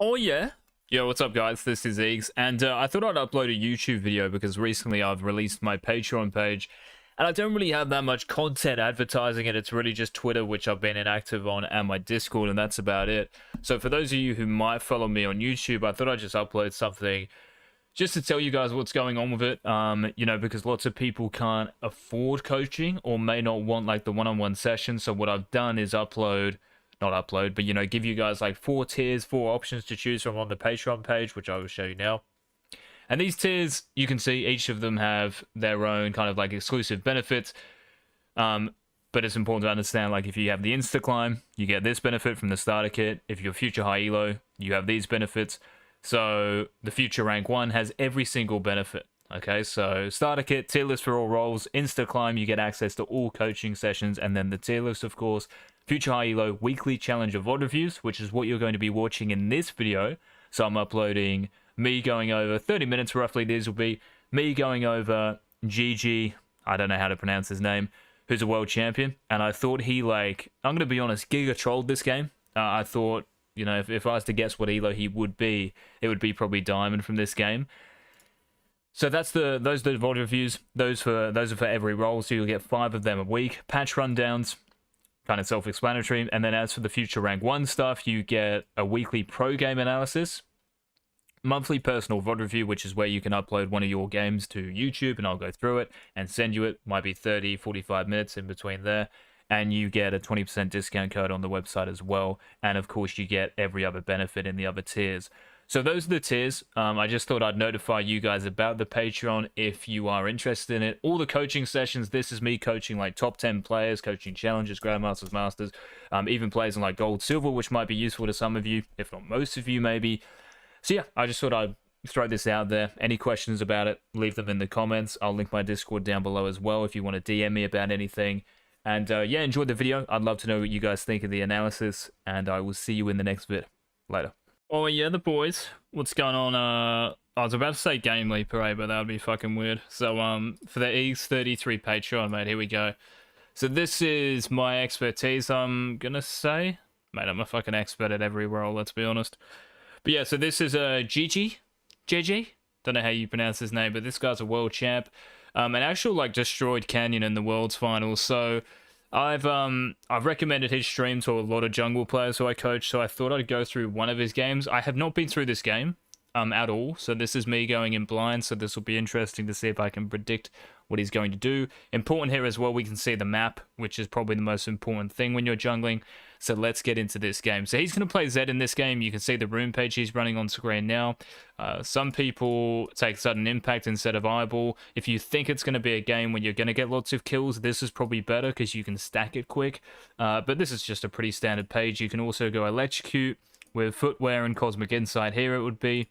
Oh yeah. Yo, what's up guys? This is Eagz, and I thought I'd upload a YouTube video because recently I've released my Patreon page, and I don't really have that much content advertising it. It's really just Twitter, which I've been inactive on, and my Discord, and that's about it. So for those of you who might follow me on YouTube, I thought I'd just upload something just to tell you guys what's going on with it. You know, because lots of people can't afford coaching or may not want like the one-on-one session. So what I've done is but you know, give you guys like 4 tiers, 4 options to choose from on the Patreon page, which I will show you now. And these tiers, you can see each of them have their own kind of like exclusive benefits. But it's important to understand, like if you have the Insta Climb, you get this benefit from the starter kit. If you're future high elo, you have these benefits. So the future rank 1 has every single benefit. Okay, so starter kit, tier list for all roles, Insta Climb, you get access to all coaching sessions, and then the tier list, of course, future high elo, weekly challenge of VOD reviews, which is what you're going to be watching in this video. So I'm uploading me going over 30 minutes roughly. These will be me going over JieJie, I don't know how to pronounce his name, who's a world champion. And I thought he, like, I'm going to be honest, giga trolled this game. I thought, you know, if I was to guess what elo he would be, it would be probably Diamond from this game. So those are the VOD reviews. Those are for every role, so you'll get 5 of them a week. Patch rundowns, kind of self-explanatory. And then as for the future rank 1 stuff, you get a weekly pro game analysis, monthly personal VOD review, which is where you can upload one of your games to YouTube and I'll go through it and send you it. Might be 30, 45 minutes in between there. And you get a 20% discount code on the website as well. And of course, you get every other benefit in the other tiers. So those are the tiers. I just thought I'd notify you guys about the Patreon if you are interested in it. All the coaching sessions, this is me coaching like top 10 players, coaching challenges, grandmasters, masters, even players in like gold, silver, which might be useful to some of you, if not most of you maybe. So yeah, I just thought I'd throw this out there. Any questions about it, leave them in the comments. I'll link my Discord down below as well if you want to DM me about anything. And yeah, enjoy the video. I'd love to know what you guys think of the analysis, and I will see you in the next vid. Later. Oh yeah, the boys. What's going on? I was about to say Game Leaper, but that would be fucking weird. So for the Eagz 33 Patreon, mate, here we go. So this is my expertise, I'm gonna say. Mate, I'm a fucking expert at every role, let's be honest. But yeah, so this is JieJie. Don't know how you pronounce his name, but this guy's a world champ. An actual like destroyed Canyon in the Worlds Finals. So I've recommended his stream to a lot of jungle players who I coach, so I thought I'd go through one of his games. I have not been through this game at all, so this is me going in blind, so this will be interesting to see if I can predict what he's going to do. Important here as well, we can see the map, which is probably the most important thing when you're jungling. So let's get into this game. So he's going to play Zed in this game. You can see the room page he's running on screen now. Some people take sudden impact instead of eyeball. If you think it's going to be a game when you're going to get lots of kills, this is probably better because you can stack it quick. But this is just a pretty standard page. You can also go electrocute with footwear and cosmic insight. Here it would be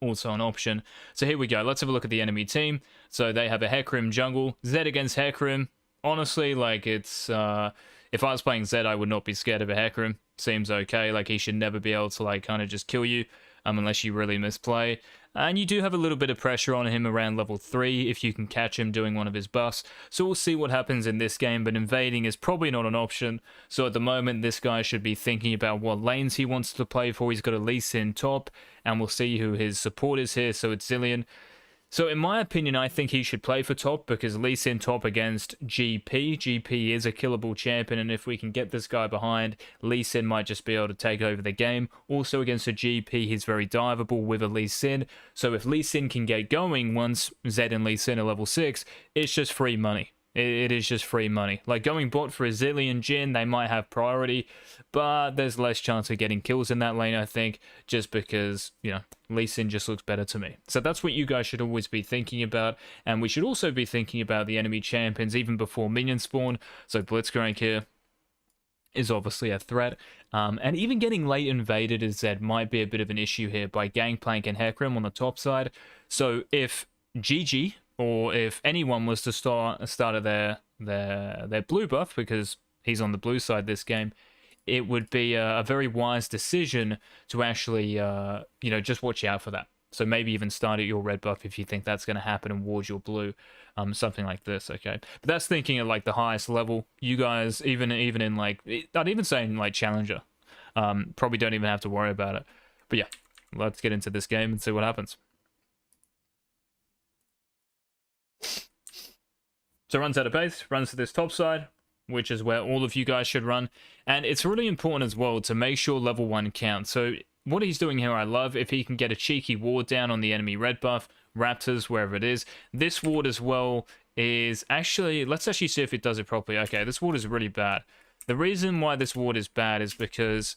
also an option. So here we go. Let's have a look at the enemy team. So they have a Hecarim jungle. Zed against Hecarim. Honestly, like it's if I was playing Zed, I would not be scared of a Hecarim. Seems okay. Like he should never be able to like kind of just kill you unless you really misplay. And you do have a little bit of pressure on him around level 3 if you can catch him doing one of his buffs. So we'll see what happens in this game, but invading is probably not an option. So at the moment, this guy should be thinking about what lanes he wants to play for. He's got a Lee Sin top, and we'll see who his support is here. So it's Zilean. So in my opinion, I think he should play for top because Lee Sin top against GP. GP is a killable champion, and if we can get this guy behind, Lee Sin might just be able to take over the game. Also against a GP, he's very diveable with a Lee Sin. So if Lee Sin can get going once Zed and Lee Sin are level 6, it's just free money. It is just free money. Like going bot for a Zilean Jhin, they might have priority, but there's less chance of getting kills in that lane, I think, just because, you know, Lee Sin just looks better to me. So that's what you guys should always be thinking about, and we should also be thinking about the enemy champions even before minion spawn. So Blitzcrank here is obviously a threat, and even getting late invaded as Zed might be a bit of an issue here by Gangplank and Hecarim on the top side. So if JieJie or if anyone was to start at their blue buff, because he's on the blue side this game, it would be a very wise decision to actually, you know, just watch out for that. So maybe even start at your red buff if you think that's going to happen and ward your blue, something like this, okay? But that's thinking at like the highest level. You guys, even in like, I'd even say in like Challenger, probably don't even have to worry about it. But yeah, let's get into this game and see what happens. So runs out of base, runs to this top side, which is where all of you guys should run. And it's really important as well to make sure level 1 counts. So what he's doing here I love. If he can get a cheeky ward down on the enemy red buff, raptors, wherever it is. This ward as well is actually, let's actually see if it does it properly. Okay, this ward is really bad. The reason why this ward is bad is because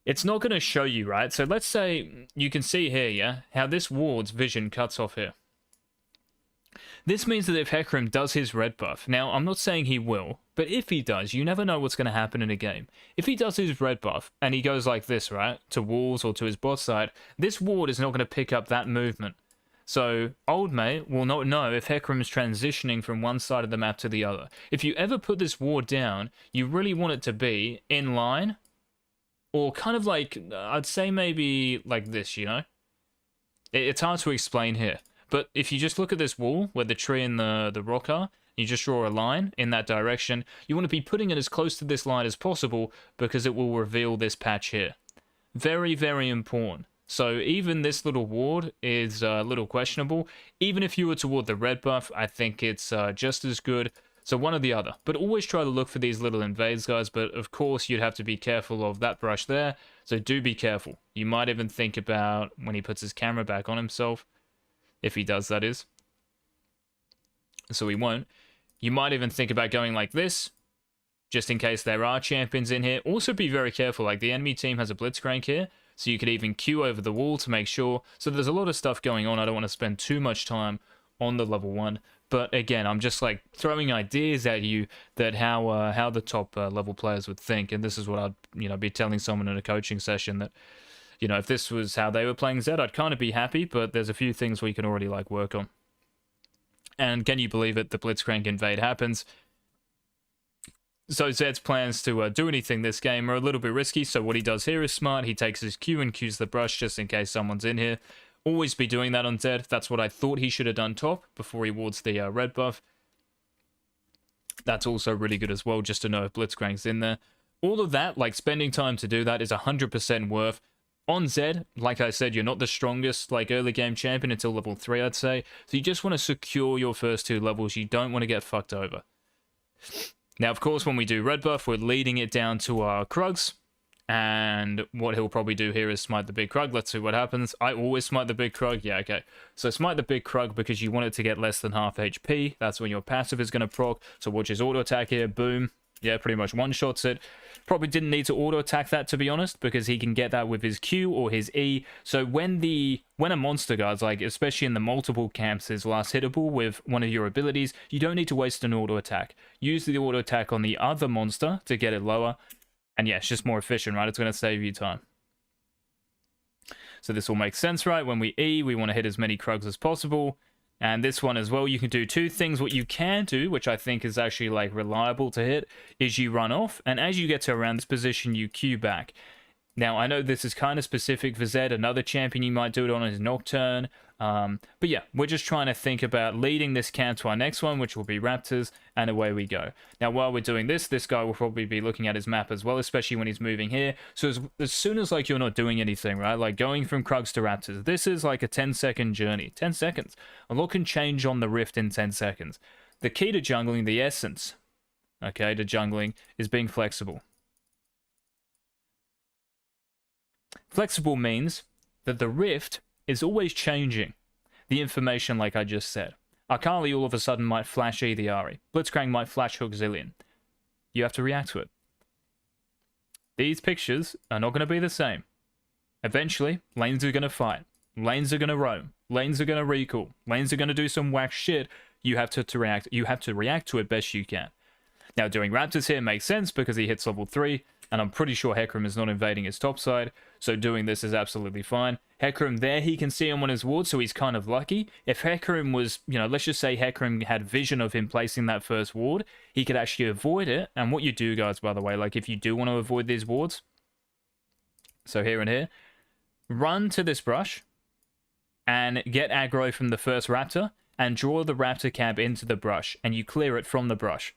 it's not going to show you, right? So let's say you can see here, yeah, how this ward's vision cuts off here. This means that if Hecarim does his red buff, now I'm not saying he will, but if he does, you never know what's going to happen in a game. If he does his red buff and he goes like this, right, to walls or to his bot side, this ward is not going to pick up that movement. So old mate will not know if Hecarim is transitioning from one side of the map to the other. If you ever put this ward down, you really want it to be in line, or kind of like, I'd say maybe like this, you know? It's hard to explain here. But if you just look at this wall where the tree and the rock are, you just draw a line in that direction, you want to be putting it as close to this line as possible because it will reveal this patch here. Very, very important. So even this little ward is a little questionable. Even if you were toward the red buff, I think it's just as good. So one or the other. But always try to look for these little invades, guys. But of course, you'd have to be careful of that brush there. So do be careful. You might even think about when he puts his camera back on himself. If he does, that is. So he won't. You might even think about going like this, just in case there are champions in here. Also be very careful, like the enemy team has a blitzcrank here, so you could even queue over the wall to make sure. So there's a lot of stuff going on. I don't want to spend too much time on the level 1. But again, I'm just like throwing ideas at you that how the top level players would think. And this is what I'd be telling someone in a coaching session that, if this was how they were playing Zed, I'd kind of be happy, but there's a few things we can already, like, work on. And can you believe it? The Blitzcrank invade happens. So Zed's plans to do anything this game are a little bit risky, so what he does here is smart. He takes his Q and Qs the brush just in case someone's in here. Always be doing that on Zed. That's what I thought he should have done top before he wards the red buff. That's also really good as well, just to know if Blitzcrank's in there. All of that, like, spending time to do that is 100% worth. On Zed, like I said, you're not the strongest, like, early game champion until level 3, I'd say. So you just want to secure your first 2 levels. You don't want to get fucked over. Now, of course, when we do red buff, we're leading it down to our Krugs. And what he'll probably do here is smite the big Krug. Let's see what happens. I always smite the big Krug. Yeah, okay. So smite the big Krug because you want it to get less than half HP. That's when your passive is going to proc. So watch his auto attack here. Boom. Yeah, pretty much one-shots it. Probably didn't need to auto-attack that, to be honest, because he can get that with his Q or his E. So when a monster, guys, like, especially in the multiple camps, is last hittable with one of your abilities, you don't need to waste an auto-attack. Use the auto-attack on the other monster to get it lower. And yeah, it's just more efficient, right? It's going to save you time. So this will make sense, right? When we E, we want to hit as many Krugs as possible. And this one as well, you can do 2 things. What you can do, which I think is actually, like, reliable to hit, is you run off, and as you get to around this position, you Q back. Now, I know this is kind of specific for Zed. Another champion, you might do it on his Nocturne. But yeah, we're just trying to think about leading this camp to our next one, which will be Raptors, and away we go. Now, while we're doing this, this guy will probably be looking at his map as well, especially when he's moving here. So as soon as, like, you're not doing anything, right? Like, going from Krugs to Raptors, this is like a 10-second journey. 10 seconds. A lot can change on the Rift in 10 seconds. The key to jungling, the essence, okay, to jungling, is being flexible. Flexible means that the Rift is always changing the information, like I just said. Akali all of a sudden might flash E the Ahri. Blitzcrank might flash Hook Zillion. You have to react to it. These pictures are not going to be the same. Eventually, lanes are going to fight. Lanes are going to roam. Lanes are going to recall. Lanes are going to do some whack shit. You have to react. You have to react to it best you can. Now, doing Raptors here makes sense because he hits level 3, and I'm pretty sure Hecarim is not invading his top side, so doing this is absolutely fine. Hecarim there, he can see him on his ward, so he's kind of lucky. If Hecarim was, let's just say Hecarim had vision of him placing that first ward, he could actually avoid it. And what you do, guys, by the way, like, if you do want to avoid these wards, so here and here, run to this brush and get aggro from the first raptor and draw the raptor camp into the brush, and you clear it from the brush.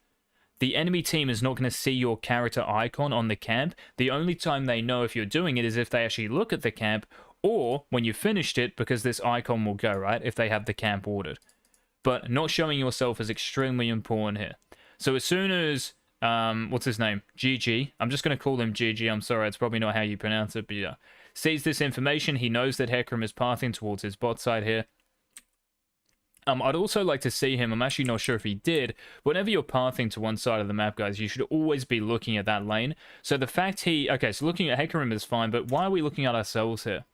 the enemy team is not going to see your character icon on the camp. The only time they know if you're doing it is if they actually look at the camp, or when you finished it, because this icon will go, right, if they have the camp ordered. But not showing yourself is extremely important here. So as soon as, what's his name? JieJie. I'm just going to call him JieJie. I'm sorry, it's probably not how you pronounce it, but yeah. Sees this information, he knows that Hecarim is pathing towards his bot side here. I'd also like to see him, I'm actually not sure if he did, whenever you're pathing to one side of the map, guys, you should always be looking at that lane. So the fact okay, so looking at Hecarim is fine, but why are we looking at ourselves here?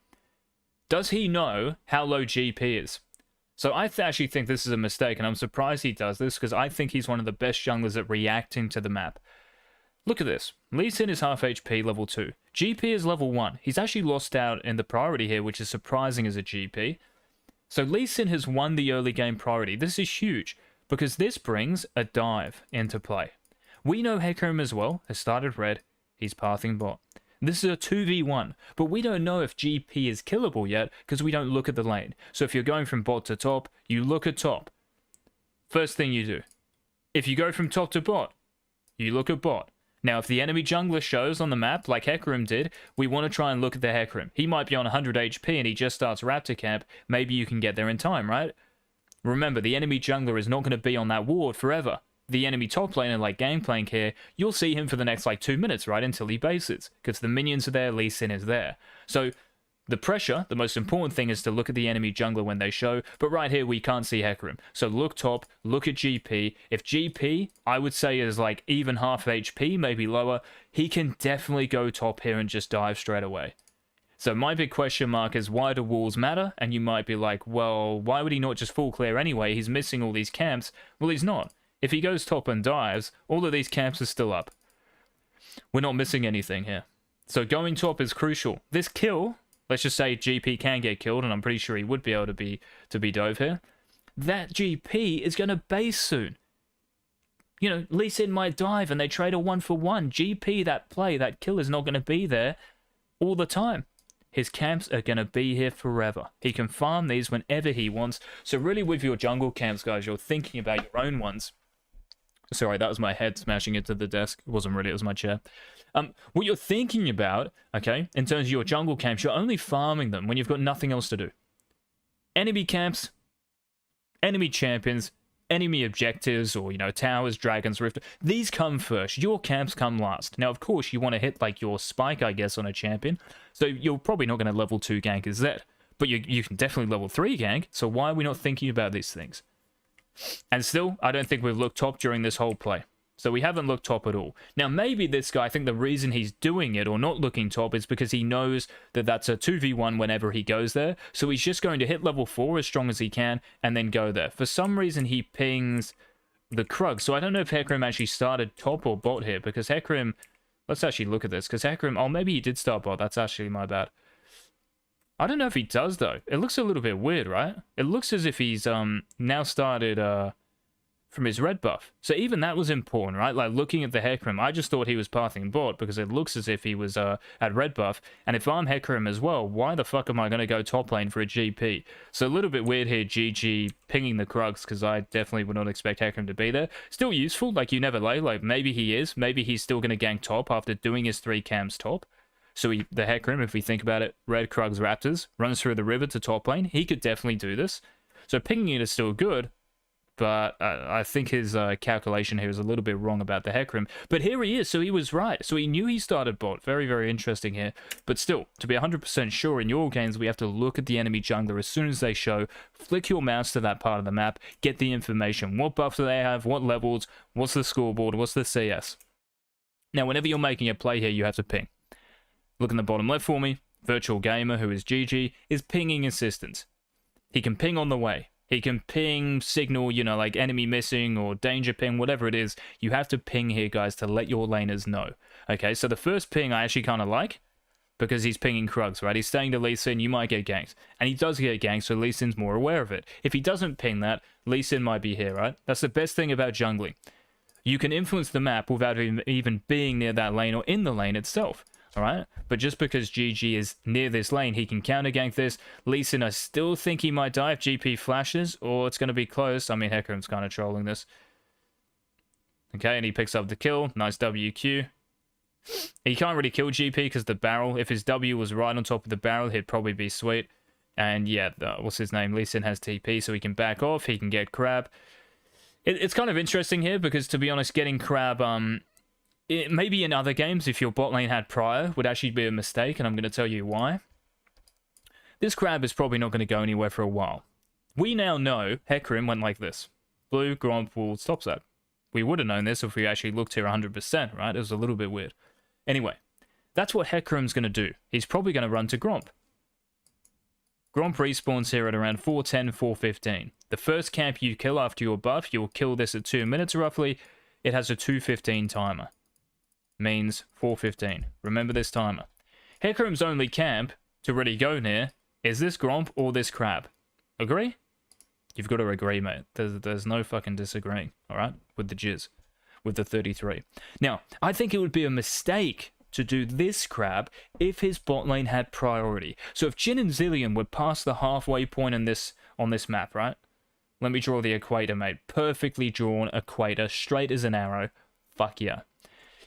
Does he know how low GP is? So I actually think this is a mistake, and I'm surprised he does this, because I think he's one of the best junglers at reacting to the map. Look at this. Lee Sin is half HP, level 2. GP is level 1. He's actually lost out in the priority here, which is surprising as a GP. So Lee Sin has won the early game priority. This is huge, because this brings a dive into play. We know Hecarim as well has started red. He's pathing bot. This is a 2v1, but we don't know if GP is killable yet, because we don't look at the lane. So if you're going from bot to top, you look at top. First thing you do. If you go from top to bot, you look at bot. Now, if the enemy jungler shows on the map, like Hecarim did, we want to try and look at the Hecarim. He might be on 100 HP and he just starts Raptor camp. Maybe you can get there in time, right? Remember, the enemy jungler is not going to be on that ward forever. The enemy top laner, like Gangplank here, you'll see him for the next, like, 2 minutes, right? Until he bases. Because the minions are there, Lee Sin is there. So, the pressure, the most important thing is to look at the enemy jungler when they show, but right here we can't see Hecarim. So look top, look at GP. If GP, I would say, is like even half HP, maybe lower, he can definitely go top here and just dive straight away. So my big question mark is, why do walls matter? And you might be like, well, why would he not just full clear anyway? He's missing all these camps. Well, he's not. If he goes top and dives, all of these camps are still up. We're not missing anything here. So going top is crucial. This kill, let's just say GP can get killed, and I'm pretty sure he would be able to be dove here. That GP is going to base soon. You know, Lee Sin might dive and they trade a 1-for-1. GP, that play, that kill is not going to be there all the time. His camps are going to be here forever. He can farm these whenever he wants. So really with your jungle camps, guys, you're thinking about your own ones. Sorry, that was my head smashing into the desk. It wasn't really, it was my chair. What you're thinking about, okay, in terms of your jungle camps, you're only farming them when you've got nothing else to do. Enemy camps, enemy champions, enemy objectives, or, you know, towers, dragons, rift. These come first. Your camps come last. Now, of course, you want to hit, like, your spike, I guess, on a champion. So you're probably not going to level 2 gank as that. But you can definitely level 3 gank. So why are we not thinking about these things? And still, I don't think we've looked top during this whole play. So we haven't looked top at all. Now, maybe this guy, I think the reason he's doing it or not looking top is because he knows that that's a 2v1 whenever he goes there. So he's just going to hit level 4 as strong as he can and then go there. For some reason, he pings the Krug. So I don't know if Hecarim actually started top or bot here, because Hecarim... Let's actually look at this, because Hecarim... Oh, maybe he did start bot. That's actually my bad. I don't know if he does, though. It looks a little bit weird, right? It looks as if he's now started from his red buff. So even that was important, right? Like, looking at the Hecarim, I just thought he was pathing bot because it looks as if he was at red buff. And if I'm Hecarim as well, why the fuck am I going to go top lane for a GP? So a little bit weird here, JieJie pinging the Krugs, because I definitely would not expect Hecarim to be there. Still useful, like, you never lay. Like, maybe he is. Maybe he's still going to gank top after doing his 3 camps top. So the Hecarim, if we think about it, red Krugs Raptors, runs through the river to top lane. He could definitely do this. So pinging it is still good, but I think his calculation here is a little bit wrong about the Hecarim. But here he is, so he was right. So he knew he started bot. Very, very interesting here. But still, to be 100% sure in your games, we have to look at the enemy jungler as soon as they show. Flick your mouse to that part of the map. Get the information. What buffs do they have? What levels? What's the scoreboard? What's the CS? Now, whenever you're making a play here, you have to ping. Look in the bottom left for me. Virtual Gamer, who is JieJie, is pinging assistance. He can ping on the way. He can ping, signal, you know, like enemy missing or danger ping, whatever it is. You have to ping here, guys, to let your laners know. Okay, so the first ping I actually kind of like, because he's pinging Krugs, right? He's saying to Lee Sin, you might get ganked. And he does get ganked, so Lee Sin's more aware of it. If he doesn't ping that, Lee Sin might be here, right? That's the best thing about jungling. You can influence the map without even being near that lane or in the lane itself. Alright, but just because JieJie is near this lane, he can counter gank this. Lee Sin, I still think he might die if GP flashes, or it's going to be close. I mean, Hecarim's kind of trolling this. Okay, and he picks up the kill. Nice WQ. He can't really kill GP because the barrel, if his W was right on top of the barrel, he'd probably be sweet. And yeah, what's his name? Lee Sin has TP, so he can back off. He can get Crab. It's kind of interesting here because, to be honest, getting Crab, maybe in other games, if your bot lane had prior, would actually be a mistake, and I'm going to tell you why. This Crab is probably not going to go anywhere for a while. We now know Hecarim went like this. Blue, Gromp will stop that. We would have known this if we actually looked here 100%, right? It was a little bit weird. Anyway, that's what Hecarim's going to do. He's probably going to run to Gromp. Gromp respawns here at around 4:10, 4:15. The first camp you kill after your buff, you'll kill this at 2 minutes roughly. It has a 2:15 timer. Means 4:15. Remember this timer. Hecarim's only camp to really go near is this Gromp or this Crab. Agree? You've got to agree, mate. There's no fucking disagreeing, alright? With the jizz. With the 33. Now, I think it would be a mistake to do this Crab if his bot lane had priority. So if Jhin and Zilean were past the halfway point on this map, right? Let me draw the equator, mate. Perfectly drawn equator, straight as an arrow. Fuck yeah.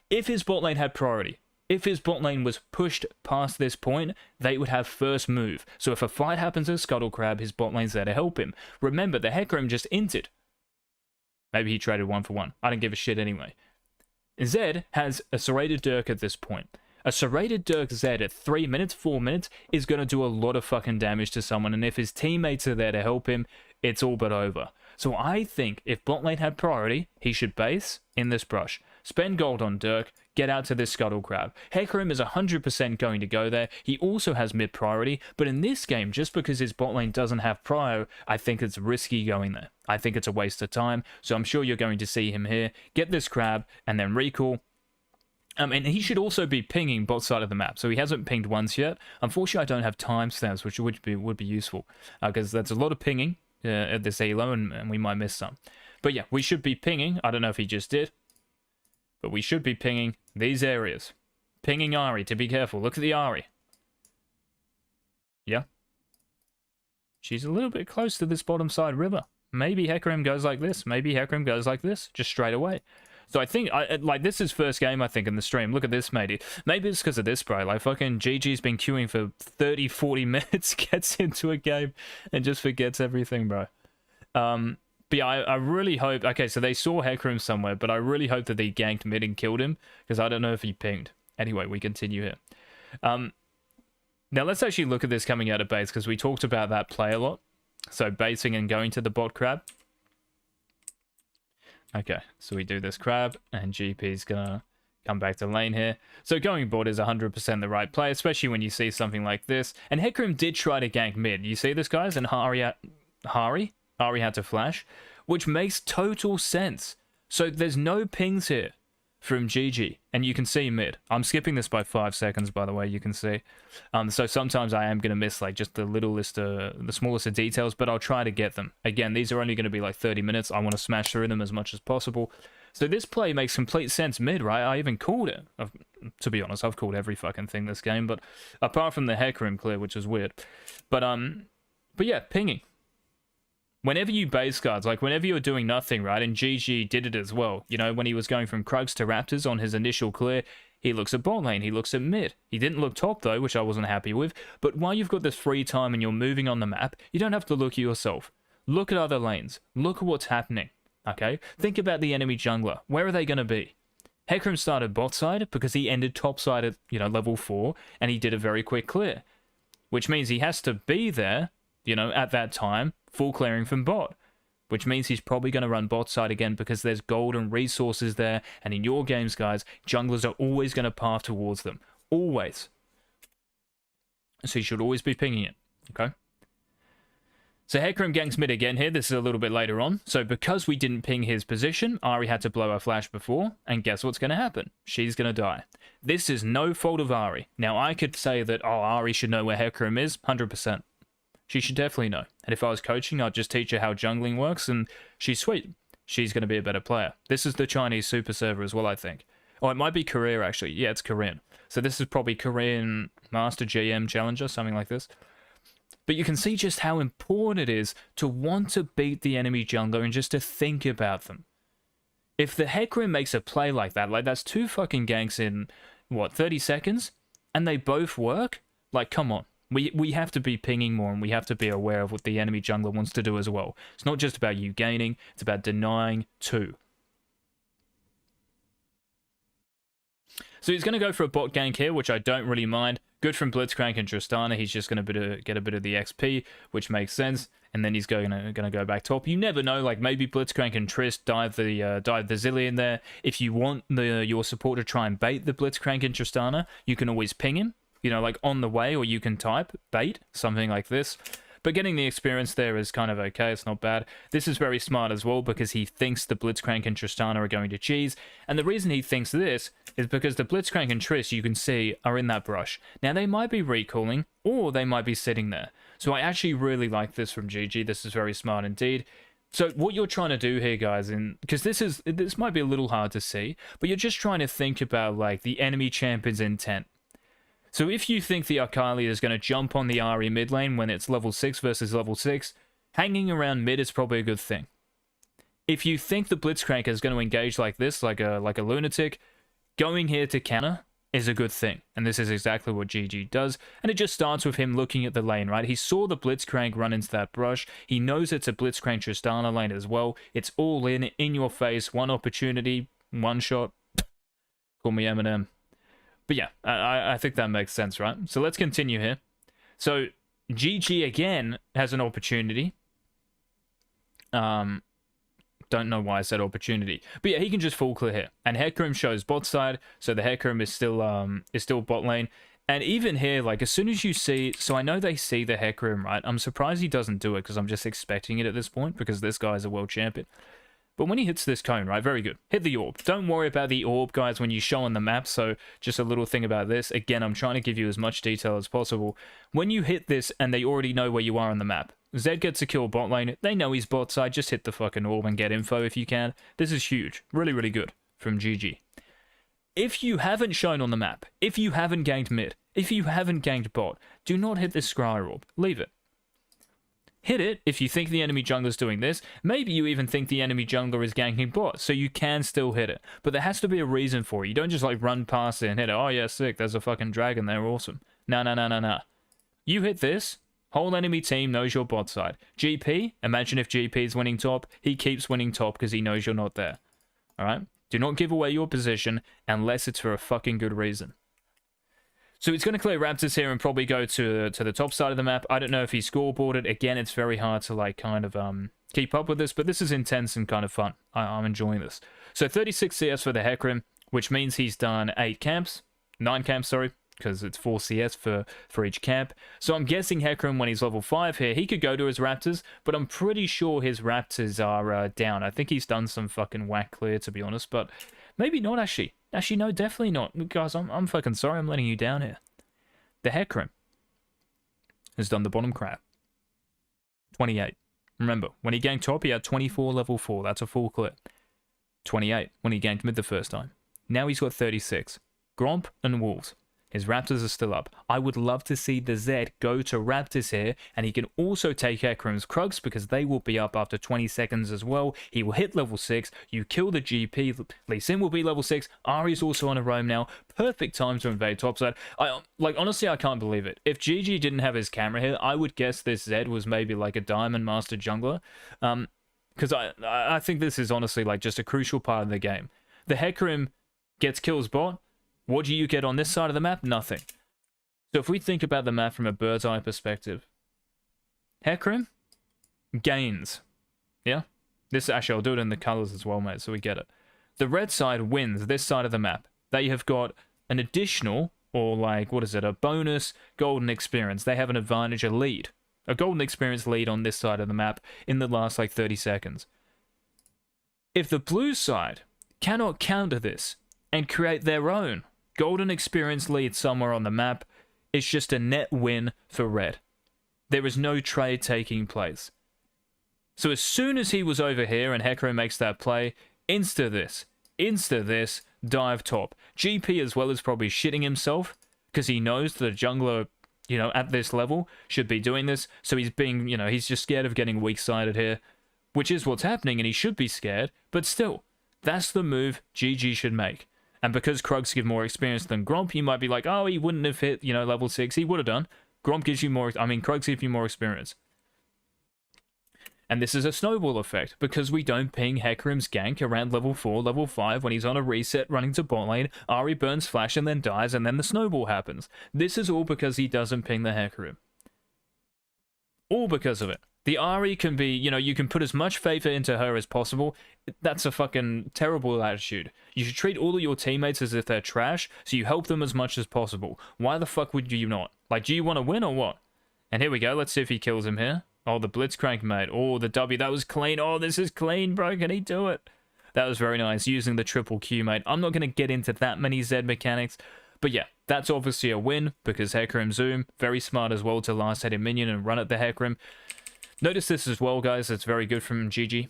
If his bot lane had priority, if his bot lane was pushed past this point, they would have first move. So if a fight happens with Scuttle Crab, his bot lane's there to help him. Remember, the Hecarim just inted. Maybe he traded 1-for-1. I don't give a shit anyway. Zed has a serrated Dirk at this point. A serrated Dirk Zed at 3 minutes, 4 minutes is going to do a lot of fucking damage to someone. And if his teammates are there to help him, it's all but over. So I think if bot lane had priority, he should base in this brush. Spend gold on Dirk, get out to this Scuttle Crab. Hecarim is 100% going to go there. He also has mid priority, but in this game, just because his bot lane doesn't have prio, I think it's risky going there. I think it's a waste of time, so I'm sure you're going to see him here. Get this Crab, and then recall. And he should also be pinging bot side of the map, so he hasn't pinged once yet. Unfortunately, I don't have timestamps, which would be useful, because that's a lot of pinging at this elo, and we might miss some. But yeah, we should be pinging. I don't know if he just did. But we should be pinging these areas. Pinging Ahri, to be careful. Look at the Ahri. Yeah. She's a little bit close to this bottom side river. Maybe Hecarim goes like this. Maybe Hecarim goes like this. Just straight away. So I think, like, this is first game, I think, in the stream. Look at this, matey. Maybe it's because of this, bro. Like, fucking JieJie's been queuing for 30, 40 minutes, gets into a game, and just forgets everything, bro. But yeah, I really hope... Okay, so they saw Hecarim somewhere, but I really hope that they ganked mid and killed him, because I don't know if he pinged. Anyway, we continue here. Now, let's actually look at this coming out of base, because we talked about that play a lot. So, basing and going to the bot Crab. Okay, so we do this Crab, and GP's gonna come back to lane here. So, going bot is 100% the right play, especially when you see something like this. And Hecarim did try to gank mid. You see this, guys? And Ahri had to flash, which makes total sense. So there's no pings here from JieJie, and you can see mid. I'm skipping this by 5 seconds, by the way, you can see. So sometimes I am going to miss like just the smallest of details, but I'll try to get them. Again, these are only going to be like 30 minutes. I want to smash through them as much as possible. So this play makes complete sense mid, right? I even called it. To be honest, I've called every fucking thing this game, but apart from the Hecarim clear, which is weird. But yeah, pinging. Whenever you base guards, like whenever you're doing nothing, right, and JieJie did it as well, you know, when he was going from Krugs to Raptors on his initial clear, he looks at bot lane, he looks at mid. He didn't look top though, which I wasn't happy with, but while you've got this free time and you're moving on the map, you don't have to look at yourself. Look at other lanes. Look at what's happening, okay? Think about the enemy jungler. Where are they going to be? Hecarim started bot side because he ended top side at, you know, level 4, and he did a very quick clear, which means he has to be there, you know, at that time, full clearing from bot, which means he's probably going to run bot side again because there's gold and resources there, and in your games, guys, junglers are always going to path towards them. Always. So you should always be pinging it, okay? So Hecarim ganks mid again here. This is a little bit later on. So because we didn't ping his position, Ahri had to blow her flash before, and guess what's going to happen? She's going to die. This is no fault of Ahri. Now, I could say that, oh, Ahri should know where Hecarim is, 100%. She should definitely know. And if I was coaching, I'd just teach her how jungling works, and she's sweet. She's going to be a better player. This is the Chinese super server as well, I think. Oh, it might be Korea, actually. Yeah, it's Korean. So this is probably Korean Master GM Challenger, something like this. But you can see just how important it is to want to beat the enemy jungler and just to think about them. If the Hecarim makes a play like that, like that's 2 fucking ganks in, what, 30 seconds? And they both work? Like, come on. We have to be pinging more, and we have to be aware of what the enemy jungler wants to do as well. It's not just about you gaining, it's about denying too. So he's going to go for a bot gank here, which I don't really mind. Good from Blitzcrank and Tristana. He's just going to get a bit of the XP, which makes sense. And then he's going to go back top. You never know, like maybe Blitzcrank and Trist dive the Zilli in there. If you want your support to try and bait the Blitzcrank and Tristana, you can always ping him, you know, like on the way, or you can type bait, something like this. But getting the experience there is kind of okay. It's not bad. This is very smart as well because he thinks the Blitzcrank and Tristana are going to cheese. And the reason he thinks this is because the Blitzcrank and Trist, you can see, are in that brush. Now, they might be recalling or they might be sitting there. So I actually really like this from JieJie. This is very smart indeed. So what you're trying to do here, guys, because this might be a little hard to see, but you're just trying to think about like the enemy champion's intent. So if you think the Akali is going to jump on the Ahri mid lane when it's level 6 versus level 6, hanging around mid is probably a good thing. If you think the Blitzcrank is going to engage like this, like a lunatic, going here to counter is a good thing. And this is exactly what JieJie does. And it just starts with him looking at the lane, right? He saw the Blitzcrank run into that brush. He knows it's a Blitzcrank Tristana lane as well. It's all in your face, one opportunity, one shot. Call me Eminem. But yeah, I think that makes sense, right? So let's continue here. So JieJie again has an opportunity. Don't know why I said opportunity, but yeah, he can just full clear here. And Hecarim shows bot side, so the Hecarim is still bot lane. And even here, like as soon as you see, so I know they see the Hecarim, right? I'm surprised he doesn't do it because I'm just expecting it at this point because this guy's a world champion. But when he hits this cone, right, very good. Hit the orb. Don't worry about the orb, guys, when you show on the map. So just a little thing about this. Again, I'm trying to give you as much detail as possible. When you hit this and they already know where you are on the map, Zed gets a kill bot lane. They know he's bot side. Just hit the fucking orb and get info if you can. This is huge. Really, really good from JieJie. If you haven't shown on the map, if you haven't ganked mid, if you haven't ganked bot, do not hit this Scryer orb. Leave it. Hit it if you think the enemy jungler's doing this. Maybe you even think the enemy jungler is ganking bot, so you can still hit it. But there has to be a reason for it. You don't just like run past it and hit it. Oh yeah, sick, there's a fucking dragon there, awesome. No. You hit this, whole enemy team knows your bot side. GP, imagine if GP is winning top, he keeps winning top because he knows you're not there. Alright? Do not give away your position unless it's for a fucking good reason. So he's going to clear Raptors here and probably go to the top side of the map. I don't know if he scoreboarded. Again, it's very hard to like kind of keep up with this, but this is intense and kind of fun. I'm enjoying this. So 36 CS for the Hecarim, which means he's done 9 camps, sorry, because it's 4 CS for each camp. So I'm guessing Hecarim, when he's level 5 here, he could go to his Raptors, but I'm pretty sure his Raptors are down. I think he's done some fucking whack clear, to be honest, but maybe not actually. Actually, no, definitely not. Guys, I'm fucking sorry I'm letting you down here. The Hecarim has done the bottom crap. 28. Remember, when he ganked top, he had 24 level 4. That's a full clip. 28 when he ganked mid the first time. Now he's got 36. Gromp and Wolves. His Raptors are still up. I would love to see the Zed go to Raptors here, and he can also take Hecarim's Krugs because they will be up after 20 seconds as well. He will hit level 6. You kill the GP. Lee Sin will be level 6. Ahri's also on a roam now. Perfect time to invade topside. Honestly, I can't believe it. If JieJie didn't have his camera here, I would guess this Zed was maybe like a Diamond Master jungler. Because I think this is honestly like just a crucial part of the game. The Hecarim gets kills bot. What do you get on this side of the map? Nothing. So if we think about the map from a bird's eye perspective, Hecarim gains. Yeah? This actually, I'll do it in the colors as well, mate, so we get it. The red side wins this side of the map. They have got an additional, or like, what is it, a bonus golden experience. They have an advantage, a lead. A golden experience lead on this side of the map in the last like 30 seconds. If the blue side cannot counter this and create their own golden experience lead somewhere on the map, it's just a net win for red. There is no trade taking place. So as soon as he was over here and Hecarim makes that play, insta this, dive top. GP as well is probably shitting himself because he knows that a jungler, you know, at this level should be doing this. So he's being, you know, he's just scared of getting weak-sided here, which is what's happening, and he should be scared, but still. That's the move JieJie should make. And because Krugs give more experience than Gromp, you might be like, oh, he wouldn't have hit, you know, level 6. He would have done. Gromp gives you more, Krugs give you more experience. And this is a snowball effect, because we don't ping Hecarim's gank around level 4, level 5, when he's on a reset running to bot lane, Ahri burns flash and then dies, and then the snowball happens. This is all because he doesn't ping the Hecarim. All because of it. The Ahri can be, you know, you can put as much favor into her as possible. That's a fucking terrible attitude. You should treat all of your teammates as if they're trash, so you help them as much as possible. Why the fuck would you not? Like, do you want to win or what? And here we go, let's see if he kills him here. Oh, the Blitzcrank, mate. Oh, the W, that was clean. Oh, this is clean, bro. Can he do it? That was very nice, using the triple Q, mate. I'm not going to get into that many Z mechanics, but yeah, that's obviously a win, because Hecarim Zoom, very smart as well to last hit a minion and run at the Hecarim. Notice this as well, guys. It's very good from JieJie.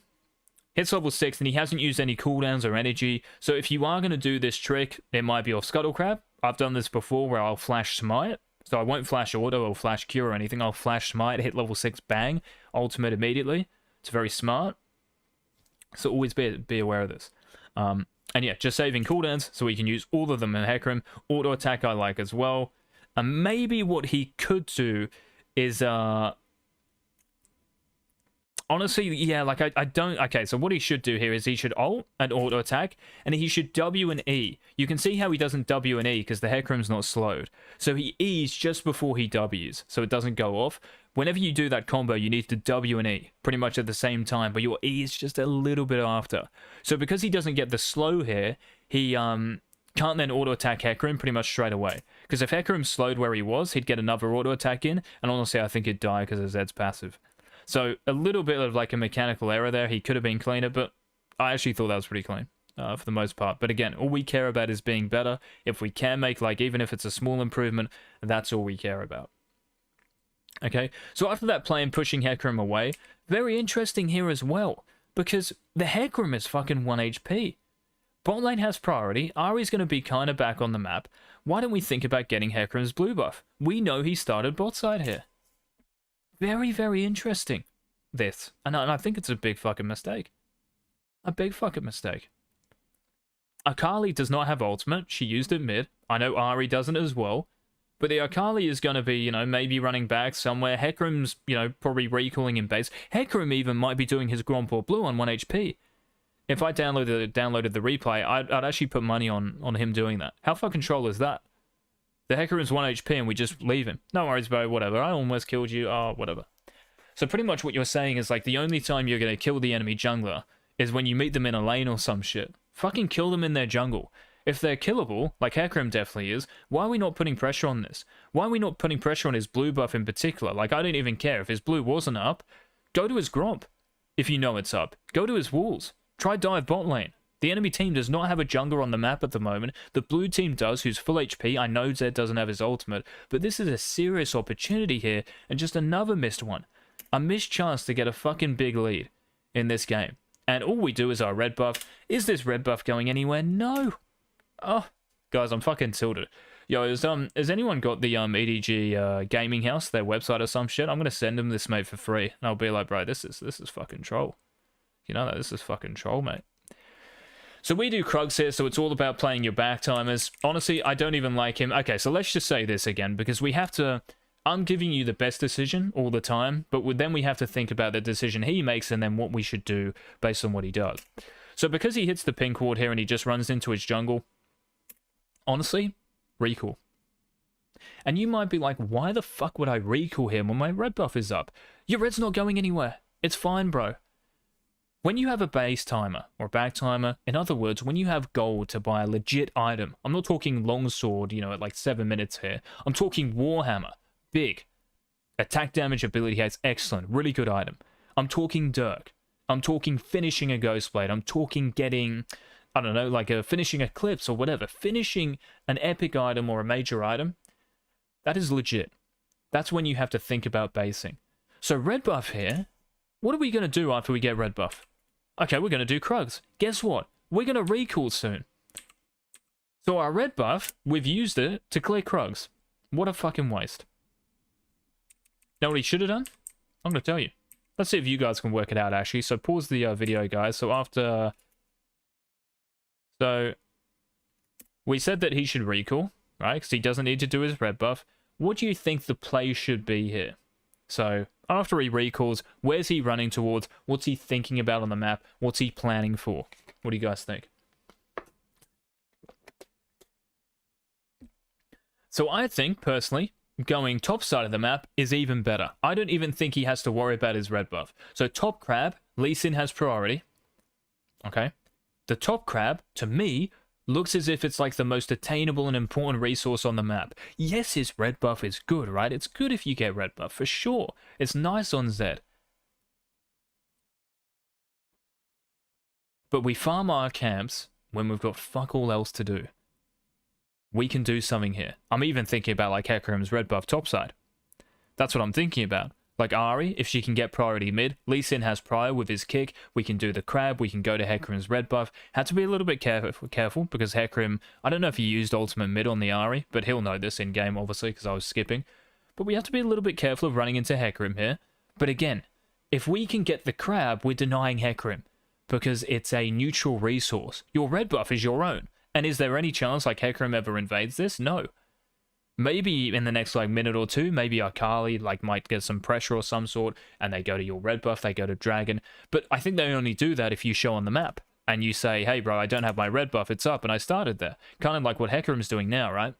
Hits level 6, and he hasn't used any cooldowns or energy, so if you are going to do this trick, it might be off Scuttle Crab. I've done this before where I'll flash Smite. So I won't flash auto or flash cure or anything. I'll flash smite, hit level 6, bang, ultimate immediately. It's very smart. So always be aware of this. And yeah, just saving cooldowns so we can use all of them in Hecarim. Auto attack I like as well. And maybe what he could do is honestly, yeah, like I don't... Okay, so what he should do here is he should ult and auto attack, and he should W and E. You can see how he doesn't W and E because the Hecarim's not slowed. So he E's just before he W's, so it doesn't go off. Whenever you do that combo, you need to W and E pretty much at the same time, but your E is just a little bit after. So because he doesn't get the slow here, he can't then auto attack Hecarim pretty much straight away. Because if Hecarim slowed where he was, he'd get another auto attack in, and honestly, I think he'd die because of Zed's passive. So a little bit of like a mechanical error there. He could have been cleaner, but I actually thought that was pretty clean for the most part. But again, all we care about is being better. If we can make, like, even if it's a small improvement, that's all we care about. Okay, so after that play and pushing Hecarim away, very interesting here as well, because the Hecarim is fucking 1 HP. Bot lane has priority. Ahri's going to be kind of back on the map. Why don't we think about getting Hecarim's blue buff? We know he started bot side here. Very, very interesting, this. And I think it's a big fucking mistake. A big fucking mistake. Akali does not have ultimate. She used it mid. I know Ahri doesn't as well. But the Akali is going to be, you know, maybe running back somewhere. Hecarim's, you know, probably recalling in base. Hecarim even might be doing his Gromp or Blue on 1 HP. If I downloaded the replay, I'd actually put money on him doing that. How fucking troll is that? The Hecarim's 1 HP and we just leave him. No worries, bro, whatever. I almost killed you. Oh, whatever. So pretty much what you're saying is, like, the only time you're going to kill the enemy jungler is when you meet them in a lane or some shit. Fucking kill them in their jungle. If they're killable, like Hecarim definitely is, why are we not putting pressure on this? Why are we not putting pressure on his blue buff in particular? Like, I don't even care. If his blue wasn't up, go to his Gromp. If you know it's up, go to his walls. Try dive bot lane. The enemy team does not have a jungler on the map at the moment. The blue team does, who's full HP. I know Zed doesn't have his ultimate, but this is a serious opportunity here, and just another missed one. A missed chance to get a fucking big lead in this game. And all we do is our red buff. Is this red buff going anywhere? No. Oh, guys, I'm fucking tilted. Yo, has anyone got the EDG gaming house, their website or some shit? I'm gonna send them this, mate, for free, and I'll be like, bro, this is fucking troll. You know that this is fucking troll, mate. So we do Krugs here, so it's all about playing your back timers. Honestly, I don't even like him. Okay, so let's just say this again, because we have to... I'm giving you the best decision all the time, but then we have to think about the decision he makes and then what we should do based on what he does. So because he hits the pink ward here and he just runs into his jungle, honestly, recall. And you might be like, why the fuck would I recall him when my red buff is up? Your red's not going anywhere. It's fine, bro. When you have a base timer or a back timer, in other words, when you have gold to buy a legit item, I'm not talking longsword, you know, at like 7 minutes here. I'm talking Warhammer, big. Attack damage ability has excellent, really good item. I'm talking Dirk. I'm talking finishing a Ghostblade. I'm talking getting, I don't know, like finishing Eclipse or whatever. Finishing an epic item or a major item, that is legit. That's when you have to think about basing. So red buff here, what are we going to do after we get red buff? Okay, we're going to do Krugs. Guess what? We're going to recall soon. So our red buff, we've used it to clear Krugs. What a fucking waste. Know what he should have done? I'm going to tell you. Let's see if you guys can work it out, actually. So pause the video, guys. So after So we said that he should recall, right? Because he doesn't need to do his red buff. What do you think the play should be here? So after he recalls, where's he running towards? What's he thinking about on the map? What's he planning for? What do you guys think? So I think, personally, going top side of the map is even better. I don't even think he has to worry about his red buff. So top crab, Lee Sin has priority. Okay? The top crab, to me, looks as if it's like the most attainable and important resource on the map. Yes, his red buff is good, right? It's good if you get red buff, for sure. It's nice on Zed. But we farm our camps when we've got fuck all else to do. We can do something here. I'm even thinking about like Hecarim's red buff topside. That's what I'm thinking about. Like Ahri, if she can get priority mid, Lee Sin has prior with his kick, we can do the crab, we can go to Hecarim's red buff. Had to be a little bit careful because Hecarim, I don't know if he used ultimate mid on the Ahri, but he'll know this in game obviously because I was skipping. But we have to be a little bit careful of running into Hecarim here. But again, if we can get the crab, we're denying Hecarim because it's a neutral resource. Your red buff is your own. And is there any chance like Hecarim ever invades this? No. Maybe in the next like minute or two, maybe Akali like might get some pressure or some sort, and they go to your red buff, they go to Dragon. But I think they only do that if you show on the map and you say, hey bro, I don't have my red buff, it's up, and I started there. Kind of like what Hecarim's doing now, right?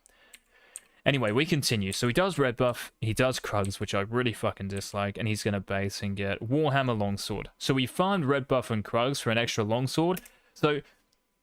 Anyway, we continue. So he does red buff, he does Krugs, which I really fucking dislike, and he's gonna base and get Warhammer Longsword. So we farmed red buff and Krugs for an extra longsword. So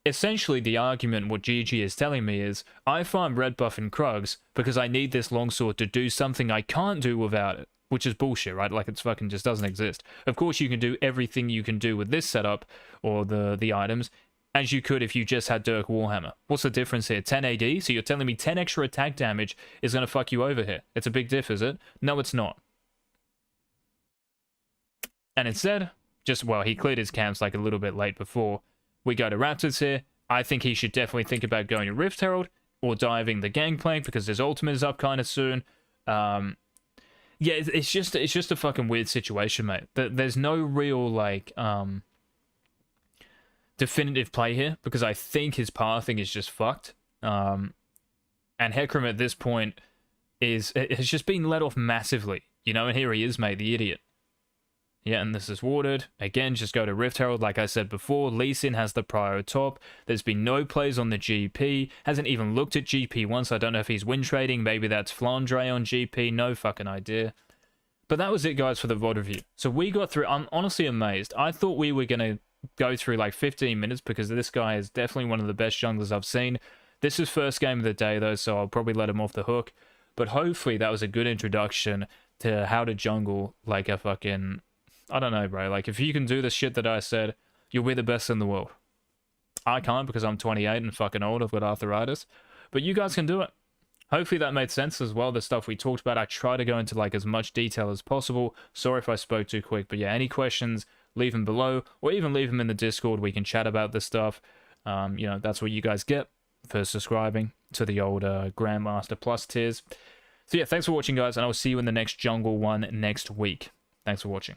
essentially, the argument, what JieJie is telling me is, I farm red buff and Krugs because I need this longsword to do something I can't do without it, which is bullshit, right? Like, it's fucking just doesn't exist. Of course, you can do everything you can do with this setup, or the items, as you could if you just had Dirk Warhammer. What's the difference here? 10 AD? So you're telling me 10 extra attack damage is going to fuck you over here. It's a big diff, is it? No, it's not. And instead, just, well, he cleared his camps like a little bit late before. We go to Raptors here. I think he should definitely think about going to Rift Herald or diving the Gangplank because his ultimate is up kind of soon. Yeah, it's just a fucking weird situation, mate. There's no real like definitive play here because I think his pathing is just fucked. And Hecarim at this point has just been let off massively, you know. And here he is, mate, the idiot. Yeah, and this is watered. Again, just go to Rift Herald, like I said before. Lee Sin has the prior top. There's been no plays on the GP. Hasn't even looked at GP once. I don't know if he's win trading. Maybe that's Flandre on GP. No fucking idea. But that was it, guys, for the VOD review. So we got through. I'm honestly amazed. I thought we were going to go through like 15 minutes because this guy is definitely one of the best junglers I've seen. This is first game of the day, though, so I'll probably let him off the hook. But hopefully that was a good introduction to how to jungle like a fucking... I don't know, bro. Like, if you can do the shit that I said, you'll be the best in the world. I can't because I'm 28 and fucking old. I've got arthritis. But you guys can do it. Hopefully that made sense as well, the stuff we talked about. I try to go into, like, as much detail as possible. Sorry if I spoke too quick. But yeah, any questions, leave them below. Or even leave them in the Discord. We can chat about this stuff. You know, that's what you guys get for subscribing to the old Grandmaster Plus tiers. So yeah, thanks for watching, guys. And I'll see you in the next jungle one next week. Thanks for watching.